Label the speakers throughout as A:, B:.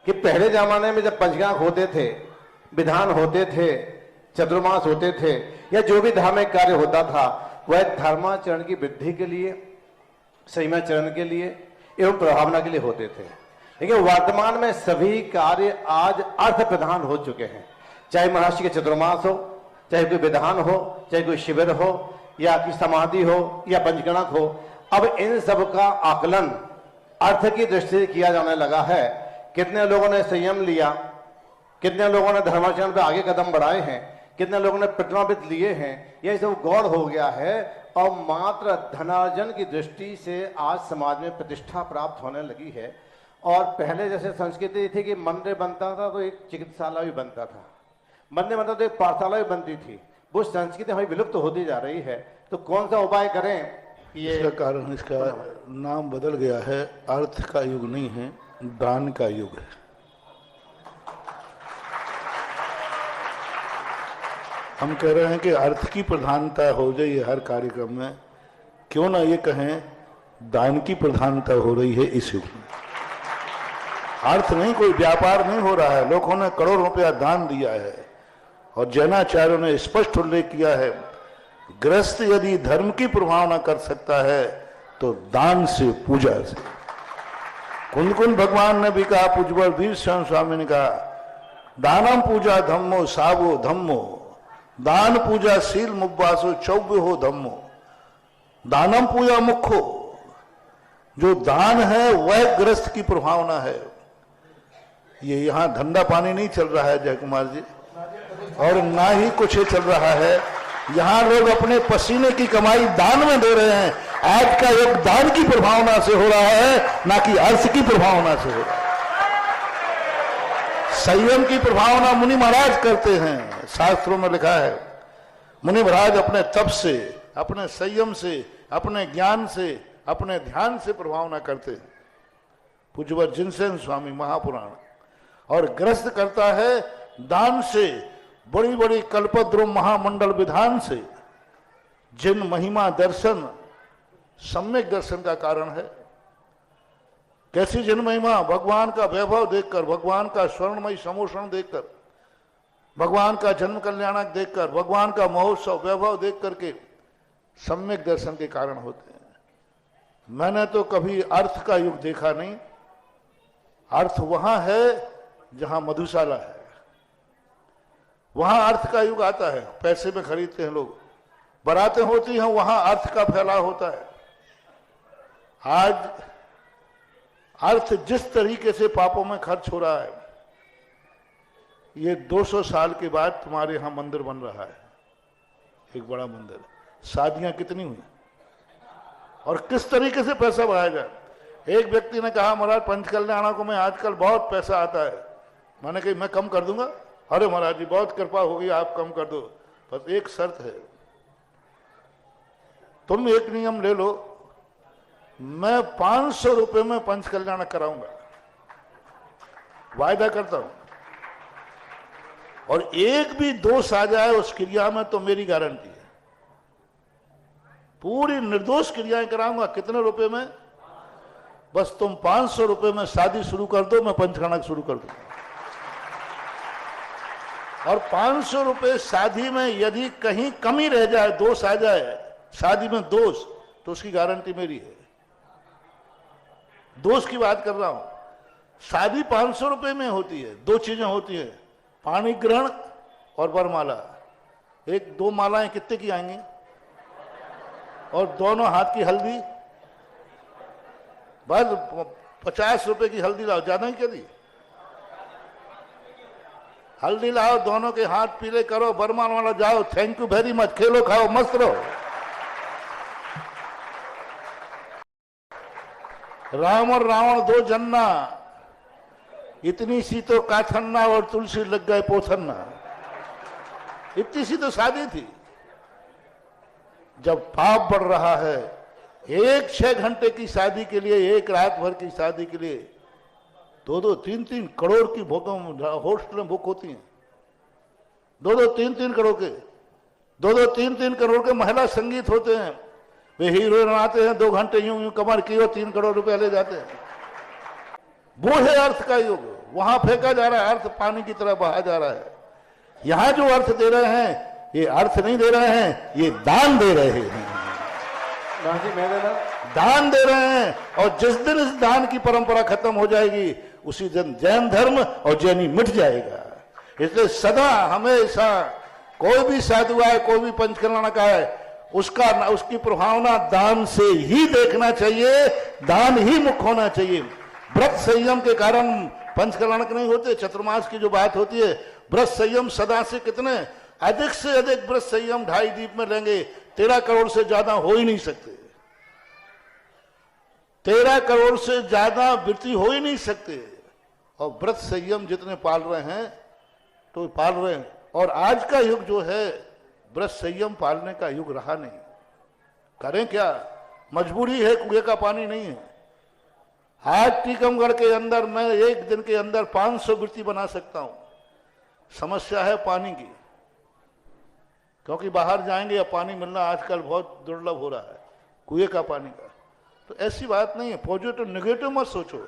A: कि पहले जमाने में जब पंचगांव होते थे, विधान होते थे, चतुर्मास होते थे, या जो भी धार्मिक कार्य होता था वह धर्माचरण की वृद्धि के लिए, संयमाचरण के लिए एवं प्रभावना के लिए होते थे। लेकिन वर्तमान में सभी कार्य आज अर्थ प्रधान हो चुके हैं। चाहे महर्षि के चतुर्मास हो, चाहे कोई विधान हो, चाहे कोई शिविर हो, या कि समाधि हो, या पंचगणक हो, अब इन सब का आकलन अर्थ की दृष्टि से किया जाने लगा है। कितने लोगों ने संयम लिया, कितने लोगों ने धर्माचरण पे आगे कदम बढ़ाए हैं, कितने लोगों ने प्रतिमावित लिए हैं, यह सब गौड़ हो गया है। और मात्र धनार्जन की दृष्टि से आज समाज में प्रतिष्ठा प्राप्त होने लगी है। और पहले जैसे संस्कृति थी कि मंदिर बनता था तो एक चिकित्सालय भी बनता था, मंदिर बनता तो एक पाठशाला भी बनती थी, वो संस्कृति हमें विलुप्त होती जा रही है। तो कौन सा उपाय करें? ये
B: इसका कारण इसका नाम बदल गया है। अर्थ का युग नहीं है, दान का युग है। हम कह रहे हैं कि अर्थ की प्रधानता हो जाए हर कार्यक्रम में, क्यों ना ये कहें दान की प्रधानता हो रही है इस युग में। अर्थ नहीं, कोई व्यापार नहीं हो रहा है। लोगों ने करोड़ों रुपया दान दिया है और जैनाचार्यों ने स्पष्ट उल्लेख किया है, गृहस्थ यदि धर्म की प्रभावना कर सकता है तो दान से, पूजा से। कुंद भगवान ने भी कहा, पूज्यवर वीर शरण स्वामी ने कहा, दानम पूजा धम्मो सावो धम्मो, दान पूजा शील मुब्बासो चौव्य हो धम्मो। दानम पूजा मुख्यो, जो दान है वह गृहस्थ की प्रभावना है। ये यहाँ धंधा पानी नहीं चल रहा है जय कुमार जी, और ना ही कुछ चल रहा है। यहाँ लोग अपने पसीने की कमाई दान में दे रहे हैं। आज का युग दान की प्रभावना से हो रहा है, ना कि अर्थ की प्रभावना से हो रहा है। संयम की प्रभावना मुनि महाराज करते हैं, शास्त्रों में लिखा है। मुनि महाराज अपने तप से, अपने संयम से, अपने ज्ञान से, अपने ध्यान से प्रभावना करते हैं। पूज्यवर जिनसेन स्वामी महापुराण। और ग्रस्त करता है दान से, बड़ी बड़ी कल्पद्रुम महामंडल विधान से, जिन महिमा दर्शन सम्यक दर्शन का कारण है। कैसी जिन महिमा? भगवान का वैभव देखकर, भगवान का स्वर्णमयी समोषण देखकर, भगवान का जन्म कल्याणक देखकर, भगवान का महोत्सव वैभव देख करके सम्यक दर्शन के कारण होते हैं। मैंने तो कभी अर्थ का युग देखा नहीं। अर्थ वहां है जहां मधुशाला है, वहां अर्थ का युग आता है। पैसे में खरीदते हैं लोग, बारातें होती हैं, वहां अर्थ का फैलाव होता है। आज अर्थ जिस तरीके से पापों में खर्च हो रहा है, ये 200 साल के बाद तुम्हारे यहां मंदिर बन रहा है, एक बड़ा मंदिर। शादियां कितनी हुई और किस तरीके से पैसा बढ़ाया जाए। एक व्यक्ति ने कहा, महाराज पंचकल्याणा को में आजकल बहुत पैसा आता है। मैंने कहा मैं कम कर दूंगा। अरे महाराज जी बहुत कृपा होगी, आप कम कर दो, बस एक शर्त है, तुम एक नियम ले लो, मैं 500 रुपए में पंचकल्याण कराऊंगा, वायदा करता हूं। और एक भी दोष आ जाए उस क्रिया में तो मेरी गारंटी है, पूरी निर्दोष क्रियाएं कराऊंगा। कितने रुपए में? बस तुम 500 रुपए में शादी शुरू कर दो, मैं पंचकल्याण शुरू कर दूंगा। और 500 रुपए शादी में यदि कहीं कमी रह जाए, दोष आ जाए शादी में दोष, तो उसकी गारंटी मेरी है। दोष की बात कर रहा हूं। शादी 500 रुपए में होती है। दो चीजें होती है, पाणी ग्रहण और वरमाला। एक दो मालाएं कितने की आएंगी? और दोनों हाथ की हल्दी, बस 50 रुपए की हल्दी लाओ, ज्यादा ही क्या दी? हल्दी लाओ, दोनों के हाथ पीले करो, बरमान वाला जाओ, थैंक यू वेरी मच, खेलो खाओ मस्त रहो। राम और रावण दो जन्ना, इतनी सी तो काथन्ना और तुलसी लग गए पोथन्ना। इतनी सी तो शादी थी। जब पाप बढ़ रहा है, एक 6 घंटे की शादी के लिए, एक रात भर की शादी के लिए 2-2, 3-3 करोड़ की होस्टलें बुक होती हैं। 2-2, 3-3 करोड़ के, 2-2, 3-3 करोड़ के महिला संगीत होते हैं। वे हीरोइन आते हैं, 2 घंटे यूं यूं कमर की और 3 करोड़ रुपए ले जाते हैं। वो है अर्थ का युग। वहां फेंका जा रहा है, अर्थ पानी की तरह बहा जा रहा है। यहां जो अर्थ दे रहे हैं, ये अर्थ नहीं दे रहे हैं, ये दान दे रहे हैं,
A: जी मैं देना
B: दान दे रहे हैं। और जिस दिन इस दान की परंपरा खत्म हो जाएगी, उसी दिन जैन धर्म और जैनी मिट जाएगा। इसलिए सदा हमेशा कोई भी साधु आए, कोई भी पंचकल्याणक आए, उसकी प्रभावना दान से ही देखना चाहिए, दान ही मुख्य होना चाहिए। व्रत संयम के कारण पंचकल्याणक नहीं होते। चतुर्मास की जो बात होती है, व्रत संयम सदा से कितने अधिक से अधिक व्रत संयम 2.5 दीप में लेंगे, 13 करोड़ से ज्यादा हो ही नहीं सकते। 13 करोड़ से ज्यादा वृत्ति हो ही नहीं सकते। और व्रत संयम जितने पाल रहे हैं तो पाल रहे हैं। और आज का युग जो है व्रत संयम पालने का युग रहा नहीं। करें क्या, मजबूरी है, कुएं का पानी नहीं है। आज टीकमगढ़ के अंदर मैं एक दिन के अंदर 500 वृत्ति बना सकता हूं। समस्या है पानी की, क्योंकि बाहर जाएंगे या पानी मिलना आजकल बहुत दुर्लभ हो रहा है, कुएं का पानी का। तो ऐसी बात नहीं है। पॉजिटिव नेगेटिव मत सोचो।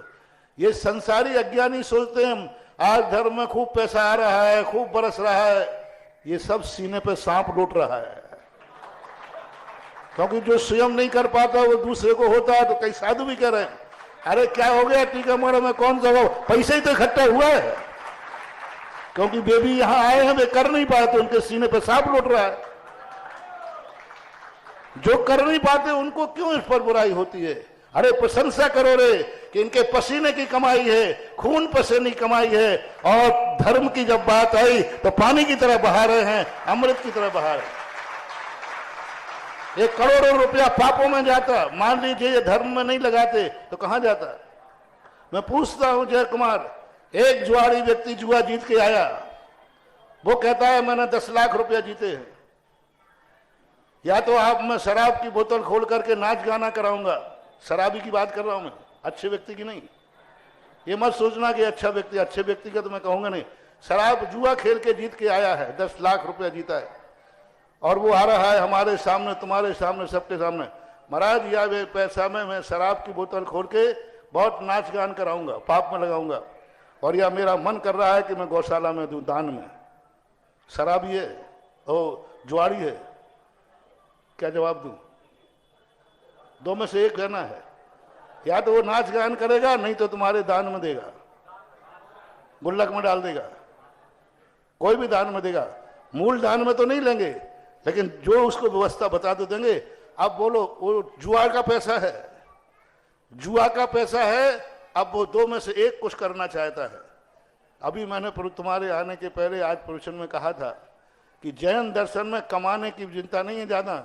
B: ये संसारी अज्ञानी सोचते हैं आज धर्म में खूब पैसा आ रहा है, खूब बरस रहा है। ये सब सीने पे सांप लूट रहा है, क्योंकि जो स्वयं नहीं कर पाता वो दूसरे को होता है। तो कई साधु भी कह रहे हैं, अरे क्या हो गया टीकमगढ़ में, कौन सा पैसे ही तो इकट्ठा हुआ है, क्योंकि वे भी यहां आए हैं, वे कर नहीं पाते, उनके सीने पे सांप लूट रहा है। जो कर नहीं पाते उनको क्यों इस पर बुराई होती है? अरे प्रशंसा करो रे कि इनके पसीने की कमाई है, खून पसीने की कमाई है, और धर्म की जब बात आई तो पानी की तरह बहा रहे हैं, अमृत की तरह बहा रहे हैं। ये करोड़ों रुपया पापों में जाता। मान लीजिए ये धर्म में नहीं लगाते तो कहां जाता? मैं पूछता हूं जय कुमार, एक जुआरी व्यक्ति जुआ जीत के आया, वो कहता है मैंने 10 लाख रुपया जीते हैं। या तो आप, मैं शराब की बोतल खोल करके नाच गाना कराऊंगा, शराबी की बात कर रहा हूं मैं, अच्छे व्यक्ति की नहीं। ये मत सोचना कि अच्छा व्यक्ति, अच्छे व्यक्ति का तो मैं कहूंगा नहीं। शराब जुआ खेल के जीत के आया है, 10 लाख रुपया जीता है, और वो आ रहा है हमारे सामने, तुम्हारे सामने, सबके सामने, महाराज या वे पैसा में मैं शराब की बोतल खोल के बहुत नाच गान कराऊंगा, पाप में लगाऊंगा, और या मेरा मन कर रहा है कि मैं गौशाला में दूं दान में। शराबी है और जुआरी है, क्या जवाब दूं? दो में से एक कहना है। या तो वो नाच गान करेगा, नहीं तो तुम्हारे दान में देगा, गुल्लक में डाल देगा, कोई भी दान में देगा। मूल दान में तो नहीं लेंगे, लेकिन जो उसको व्यवस्था बता तो देंगे। अब बोलो, वो जुआ का पैसा है, जुआ का पैसा है। अब वो दो में से एक कुछ करना चाहता है। अभी मैंने तुम्हारे आने के पहले आज प्रवचन में कहा था कि जैन दर्शन में कमाने की चिंता नहीं है ज्यादा,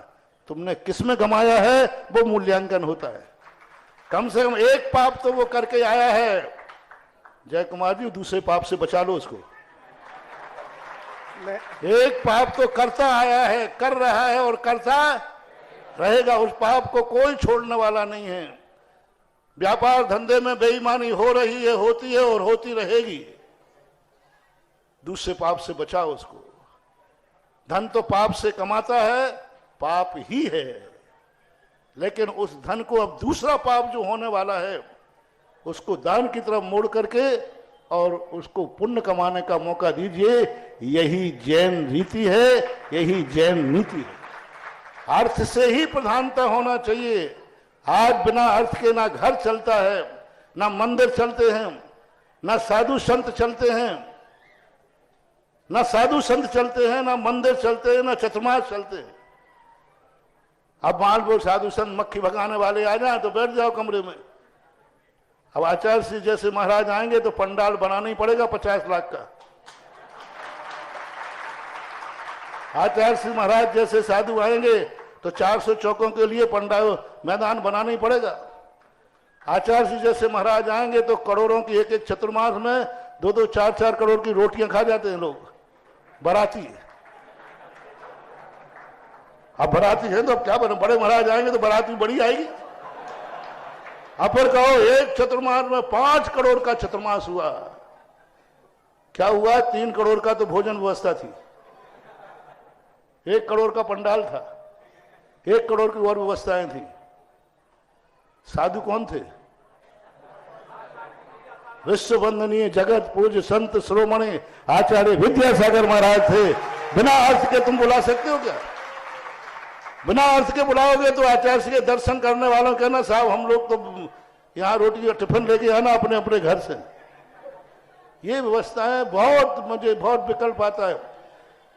B: तुमने किस में कमाया है वो मूल्यांकन होता है। कम से कम एक पाप तो वो करके आया है। जय कुमार जी, दूसरे पाप से बचा लो उसको। एक पाप तो करता आया है, कर रहा है और करता रहेगा। उस पाप को कोई छोड़ने वाला नहीं है। व्यापार धंधे में बेईमानी हो रही है, होती है और होती रहेगी। दूसरे पाप से बचाओ उसको। धन तो पाप से कमाता है, पाप ही है, लेकिन उस धन को अब दूसरा पाप जो होने वाला है उसको दान की तरफ मोड़ करके और उसको पुण्य कमाने का मौका दीजिए। यही जैन रीति है, यही जैन नीति है। अर्थ से ही प्रधानता होना चाहिए। आज बिना अर्थ के ना घर चलता है, ना मंदिर चलते हैं, ना साधु संत चलते हैं, ना साधु संत चलते हैं, ना मंदिर चलते हैं, ना चतुर्मास चलते हैं। अब मान लो साधु संत मक्खी भगाने वाले आ जाए तो बैठ जाओ कमरे में। अब आचार्य श्री जैसे महाराज आएंगे तो पंडाल बनाना ही पड़ेगा 50 लाख का। आचार्य श्री महाराज जैसे साधु आएंगे तो 400 चौकों के लिए पंडाल मैदान बनाना ही पड़ेगा। आचार्य श्री जैसे महाराज आएंगे तो करोड़ों की एक एक चतुर्मास में 2-2, 4-4 करोड़ की रोटियां खा जाते हैं लोग, बाराती। अब बाराती है तो अब क्या बने, बड़े महाराज आएंगे तो बाराती बड़ी आएगी। अब फिर कहो एक चतुर्मास में 5 करोड़ का चतुर्मास हुआ। क्या हुआ? 3 करोड़ का तो भोजन व्यवस्था थी, 1 करोड़ का पंडाल था, 1 करोड़ की और व्यवस्थाएं थी। साधु कौन थे? विश्व वंदनीय जगत पूज्य संत शिरोमणि आचार्य विद्यासागर महाराज थे। बिना अर्थ के तुम बुला सकते हो क्या? बिना अर्थ के बुलाओगे तो आचार्य के दर्शन करने वालों कहना साहब हम लोग तो यहाँ रोटी और टिफिन लेके आना अपने अपने घर से। ये व्यवस्था है, बहुत मुझे बहुत विकल्प आता है।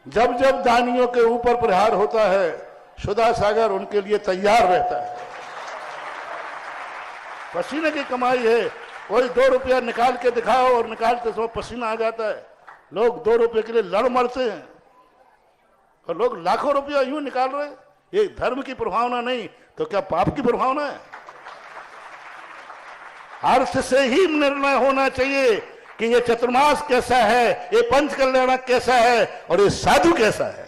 B: जब जब दानियों के ऊपर प्रहार होता है सुधा सागर उनके लिए तैयार रहता है। पसीने की कमाई है, कोई 2 रुपया निकाल के दिखाओ और निकालते समय पसीना आ जाता है। लोग 2 रुपये के लिए लड़ मरते हैं और लोग लाखों रुपया यूं निकाल रहे हैं। ये धर्म की प्रभावना नहीं तो क्या पाप की प्रभावना है? अर्थ से ही निर्णय होना चाहिए कि ये चतुर्मास कैसा है, ये पंच कल्याणक कैसा है और ये साधु कैसा है।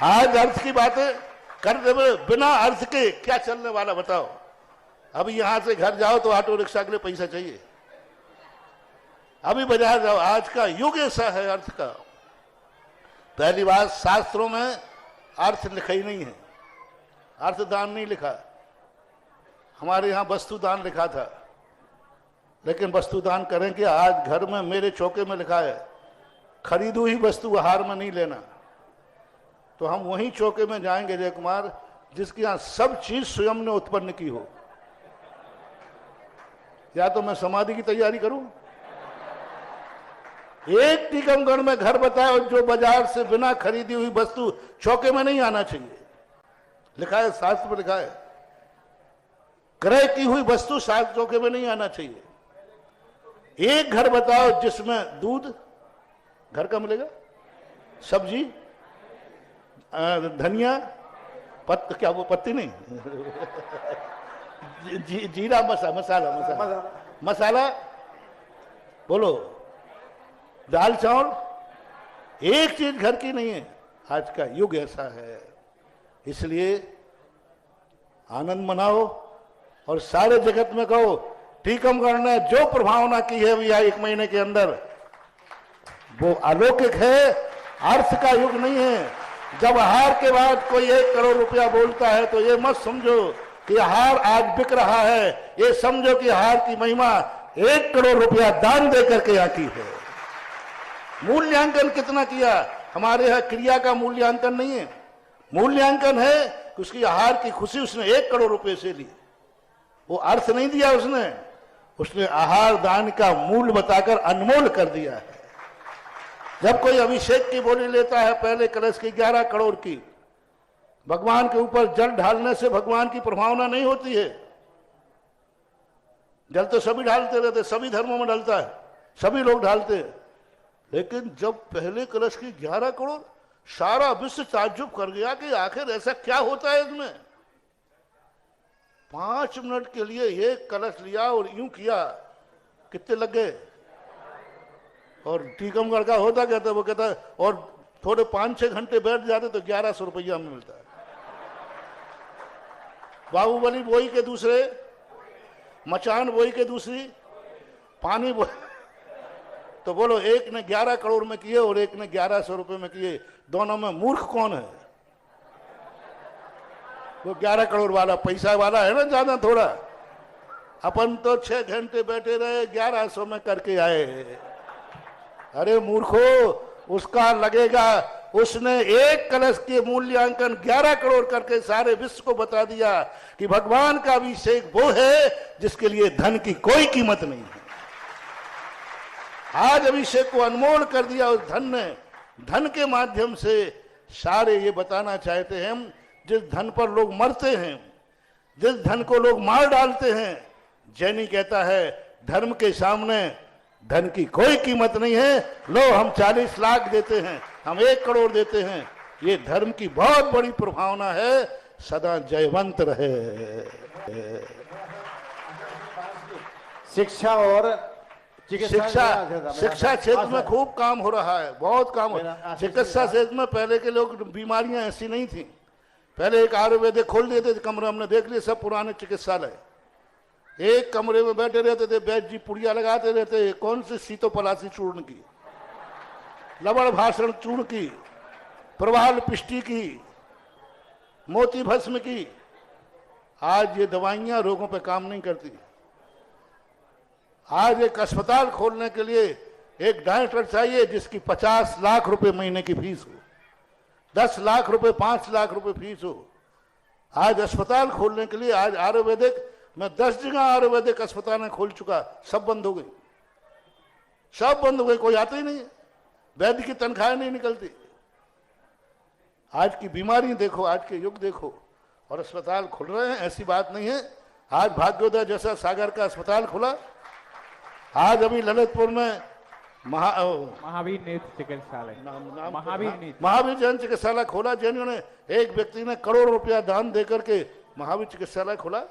B: आज अर्थ की बातें कर दे, बिना अर्थ के क्या चलने वाला बताओ। अभी यहां से घर जाओ तो ऑटो रिक्शा के लिए पैसा चाहिए। अभी बाजार जाओ, आज का युग ऐसा है अर्थ का। पहली बात, शास्त्रों में अर्थ लिखा ही नहीं है, अर्थदान नहीं लिखा। हमारे यहां वस्तुदान लिखा था, लेकिन वस्तुदान करें कि आज घर में मेरे चौके में लिखा है खरीदू ही वस्तु आहार में नहीं लेना। तो हम वहीं चौके में जाएंगे जय कुमार जिसके यहां सब चीज स्वयं ने उत्पन्न की हो। या तो मैं समाधि की तैयारी करूं। एक टीकमगढ़ में घर बताओ जो बाजार से बिना खरीदी हुई वस्तु चौके में नहीं आना चाहिए। लिखा है, शास्त्र में लिखा है क्रय की हुई वस्तु शास्त्र चौके में नहीं आना चाहिए। एक घर बताओ जिसमें दूध घर का मिलेगा, सब्जी, धनिया, क्या वो पत्ती नहीं जीरा मसाला मसाला बोलो, दाल चावल, एक चीज घर की नहीं है। आज का युग ऐसा है, इसलिए आनंद मनाओ और सारे जगत में कहो टीकमगढ़ ने जो प्रभावना की है भैया 1 महीने के अंदर वो अलौकिक है, अर्थ का युग नहीं है। जब हार के बाद कोई 1 करोड़ रुपया बोलता है तो ये मत समझो कि हार आज बिक रहा है, ये समझो कि हार की महिमा 1 करोड़ रुपया दान दे करके आकी है। मूल्यांकन कितना किया? हमारे यहां क्रिया का मूल्यांकन नहीं है, मूल्यांकन है कि उसकी आहार की खुशी उसने 1 करोड़ रुपए से ली। वो अर्थ नहीं दिया उसने आहार दान का मूल्य बताकर अनमोल कर दिया है। जब कोई अभिषेक की बोली लेता है पहले कलश की 11 करोड़ की, भगवान के ऊपर जल ढालने से भगवान की प्रभावना नहीं होती है। जल तो सभी ढालते रहते, सभी धर्मों में ढलता है, सभी लोग ढालते हैं। लेकिन जब पहले कलश की 11 करोड़, सारा विश्व ताज्जुब कर गया कि आखिर ऐसा क्या होता है इसमें। 5 मिनट के लिए एक कलश लिया और यूं किया, कितने लग गए? और टीकमगढ़ का होता कहता है, वो कहता है और थोड़े 5-6 घंटे बैठ जाते तो 1100 रुपया में मिलता है। बाहुबली बोई के दूसरे, मचान बोई के दूसरी, पानी बोई, तो बोलो एक ने 11 करोड़ में किए और एक ने 1100 रुपए में किए, दोनों में मूर्ख कौन है? वो 11 करोड़ वाला पैसा वाला है ना ज्यादा थोड़ा। अपन तो 6 घंटे बैठे रहे 1100 में करके आए। अरे मूर्खो, उसका लगेगा, उसने एक कलश के मूल्यांकन 11 करोड़ करके सारे विश्व को बता दिया कि भगवान का अभिषेक वो है जिसके लिए धन की कोई कीमत नहीं है। आज अभिषेक को अनमोल कर दिया उस धन ने। धन के माध्यम से सारे ये बताना चाहते हैं, जिस धन पर लोग मरते हैं, जिस धन को लोग मार डालते हैं, जैनी कहता है धर्म के सामने धन की कोई कीमत नहीं है। लो हम 40 लाख देते हैं, हम 1 करोड़ देते हैं, ये धर्म की बहुत बड़ी प्रभावना है। सदा जयवंत रहे।
A: शिक्षा और
B: शिक्षा क्षेत्र में खूब काम हो रहा है, बहुत काम हो रहा है। चिकित्सा क्षेत्र में पहले के लोग बीमारियां ऐसी नहीं थी। पहले एक आयुर्वेदिक खोल देते थे कमरे, हमने देख लिए सब पुराने चिकित्सालय, एक कमरे में बैठे रहते थे, वैद्य जी पुड़िया लगाते रहते, कौन सी सीतोपलासी चूर्ण की, लवण भाषण चूर्ण की, प्रवाल पिष्टी की, मोती भस्म की। आज ये दवाइयां रोगों पे काम नहीं करती। आज एक अस्पताल खोलने के लिए एक डॉक्टर चाहिए जिसकी 50 लाख रुपए महीने की फीस हो, 10 लाख रुपए, 5 लाख रुपए फीस हो। आज अस्पताल खोलने के लिए, आज आयुर्वेदिक, मैं 10 जगह आयुर्वेदिक अस्पताल खोल चुका, सब बंद हो गई, सब बंद हो गए, कोई आता ही नहीं है, वैद्य की तनख्वाहें नहीं निकलती। आज की बीमारी देखो, आज के युग देखो, और अस्पताल खुल रहे हैं, ऐसी बात नहीं है। आज भाग्योदय जैसा सागर का अस्पताल खुला, आज अभी ललितपुर में
C: महावीर नेत्र चिकित्सालय,
B: महावीर जैन चिकित्सालय खोला, जिन्होंने एक व्यक्ति ने करोड़ रुपया दान देकर के महावीर चिकित्सालय खोला।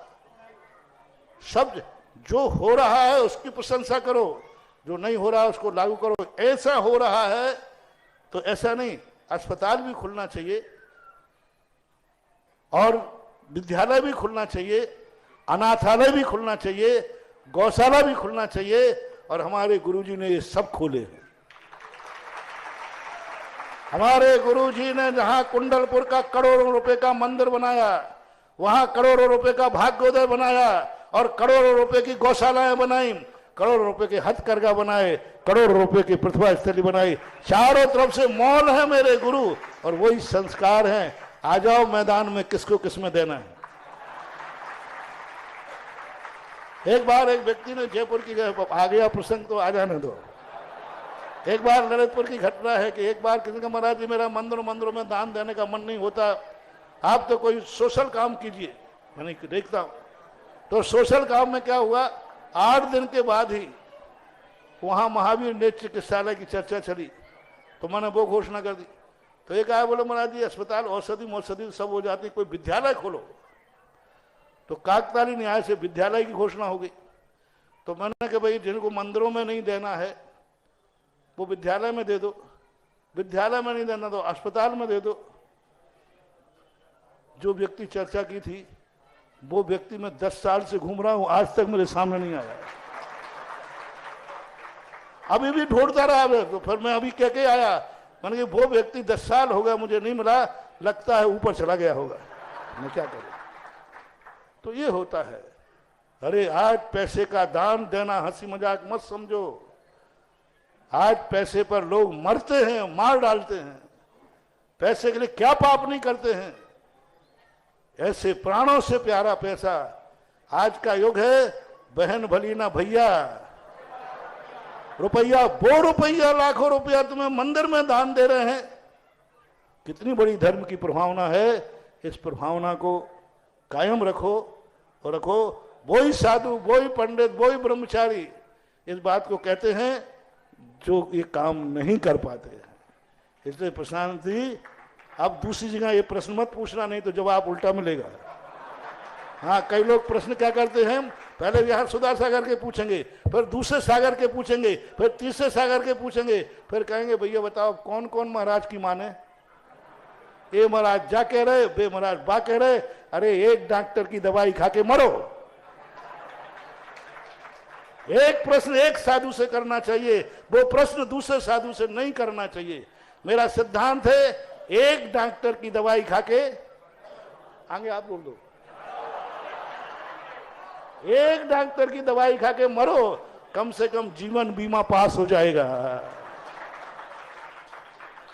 B: सब जो हो रहा है उसकी प्रशंसा करो, जो नहीं हो रहा है उसको लागू करो। ऐसा हो रहा है तो ऐसा नहीं, अस्पताल भी खुलना चाहिए और विद्यालय भी खुलना चाहिए, अनाथालय भी खुलना चाहिए, गौशाला भी खुलना चाहिए, और हमारे गुरुजी ने ये सब खोले हैं। हमारे गुरुजी ने जहां कुंडलपुर का करोड़ों रुपए का मंदिर बनाया, वहां करोड़ों रुपए का भाग्योदय बनाया, और करोड़ों रुपए की गौशालाएं बनाई, करोड़ों रुपए के हथकरघा बनाए, करोड़ों रुपए की प्रतिभा स्थली बनाई। चारों तरफ से मॉल है मेरे गुरु, और वही संस्कार हैं। आ जाओ मैदान में, किसको किसमें देना है। एक बार एक व्यक्ति ने जयपुर की, आ गया प्रसंग तो आ जाने दो, एक बार ललितपुर की घटना है कि एक बार किसी का, महाराज जी मेरा मंदिरों में दान देने का मन नहीं होता, आप तो कोई सोशल काम कीजिए। मैंने देखता हूं तो सोशल काम में क्या हुआ, 8 दिन के बाद ही वहां महावीर नेत्र चिकित्सालय की चर्चा चली, तो मैंने वो घोषणा कर दी। तो एक आया, बोले महाराज जी अस्पताल, औषधि सब हो जाती, कोई विद्यालय खोलो। तो काकताली न्याय से विद्यालय की घोषणा हो गई। तो मैंने कहा भाई जिनको मंदिरों में नहीं देना है वो विद्यालय में दे दो, विद्यालय में नहीं देना तो अस्पताल में दे दो। जो व्यक्ति चर्चा की थी वो व्यक्ति मैं 10 साल से घूम रहा हूं, आज तक मेरे सामने नहीं आया। अभी भी ढूंढता रहा मैं, तो फिर मैं अभी कह के आया, मैंने कहा वो व्यक्ति 10 साल हो गया मुझे नहीं मिला, लगता है ऊपर चला गया होगा, मैं क्या करूं। तो ये होता है। अरे आज पैसे का दान देना हंसी मजाक मत समझो, आज पैसे पर लोग मरते हैं, मार डालते हैं, पैसे के लिए क्या पाप नहीं करते हैं। ऐसे प्राणों से प्यारा पैसा, आज का युग है बहन भली ना भैया, रुपया वो रुपया, लाखों रुपया तुम्हें मंदिर में दान दे रहे हैं। कितनी बड़ी धर्म की प्रभावना है, इस प्रभावना को कायम रखो, और रखो। वही साधु, वही पंडित, वही ब्रह्मचारी इस बात को कहते हैं जो ये काम नहीं कर पाते हैं। इसलिए प्रशांत जी, अब दूसरी जगह ये प्रश्न मत पूछना, नहीं तो जवाब उल्टा मिलेगा। हाँ, कई लोग प्रश्न क्या करते हैं, पहले यहाँ सुधा सागर के पूछेंगे, फिर दूसरे सागर के पूछेंगे, फिर तीसरे सागर के पूछेंगे, फिर कहेंगे भैया बताओ कौन कौन महाराज की माने। ये महाराज जा कह रहे, बे महाराज बा कह रहे। अरे एक डॉक्टर की दवाई खा के मरो। एक प्रश्न एक साधु से करना चाहिए, वो प्रश्न दूसरे साधु से नहीं करना चाहिए। मेरा सिद्धांत है एक डॉक्टर की दवाई खा के, आगे आप बोल दो, एक डॉक्टर की दवाई खा के मरो, कम से कम जीवन बीमा पास हो जाएगा।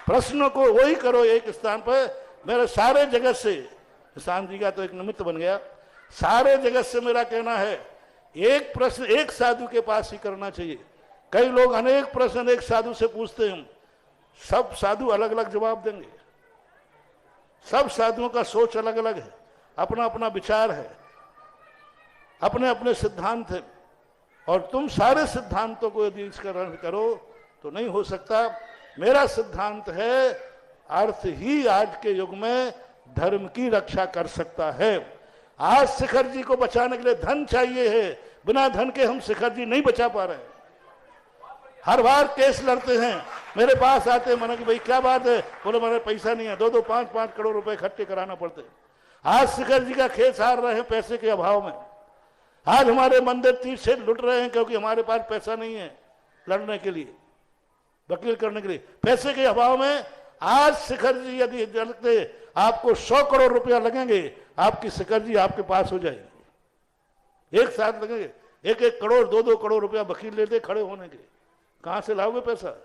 B: प्रश्नों को वही करो एक स्थान पर। मेरे सारे जगत से, किसान जी का तो एक निमित्त बन गया, सारे जगत से मेरा कहना है एक प्रश्न एक साधु के पास ही करना चाहिए। कई लोग अनेक प्रश्न एक साधु से पूछते हैं, सब साधु अलग अलग जवाब देंगे। सब साधुओं का सोच अलग अलग है, अपना अपना विचार है, अपने अपने सिद्धांत है, और तुम सारे सिद्धांतों को यदि इसका ग्रहण करो तो नहीं हो सकता। मेरा सिद्धांत है अर्थ ही आज के युग में धर्म की रक्षा कर सकता है। आज शिखर जी को बचाने के लिए धन चाहिए है, बिना धन के हम शिखर जी नहीं बचा पा रहे। हर बार केस लड़ते हैं, मेरे पास आते हैं, मैंने कि भाई क्या बात है, बोले मेरे पैसा नहीं है, 2-2, 5-5 करोड़ रुपए इकट्ठे कराना पड़ते। आज शिखर जी का खेत हार रहे हैं पैसे के अभाव में। आज हमारे मंदिर तीर से लुट रहे हैं क्योंकि हमारे पास पैसा नहीं है लड़ने के लिए, वकील करने के लिए। पैसे के अभाव में आज शिखर जी यदि लड़ते, आपको 100 करोड़ रुपया लगेंगे, आपकी शिखर जी आपके पास हो जाएगी, एक साथ लगेंगे। एक एक करोड़ 2-2 करोड़ रुपया वकील लेते खड़े होने के, कहां से लाओगे पैसा?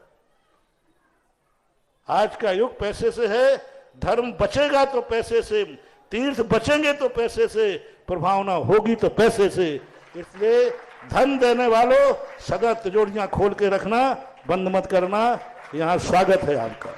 B: आज का युग पैसे से है। धर्म बचेगा तो पैसे से, तीर्थ बचेंगे तो पैसे से, प्रभावना होगी तो पैसे से। इसलिए धन देने वालों सदा तिजोरियां खोल के रखना, बंद मत करना। यहां स्वागत है आपका।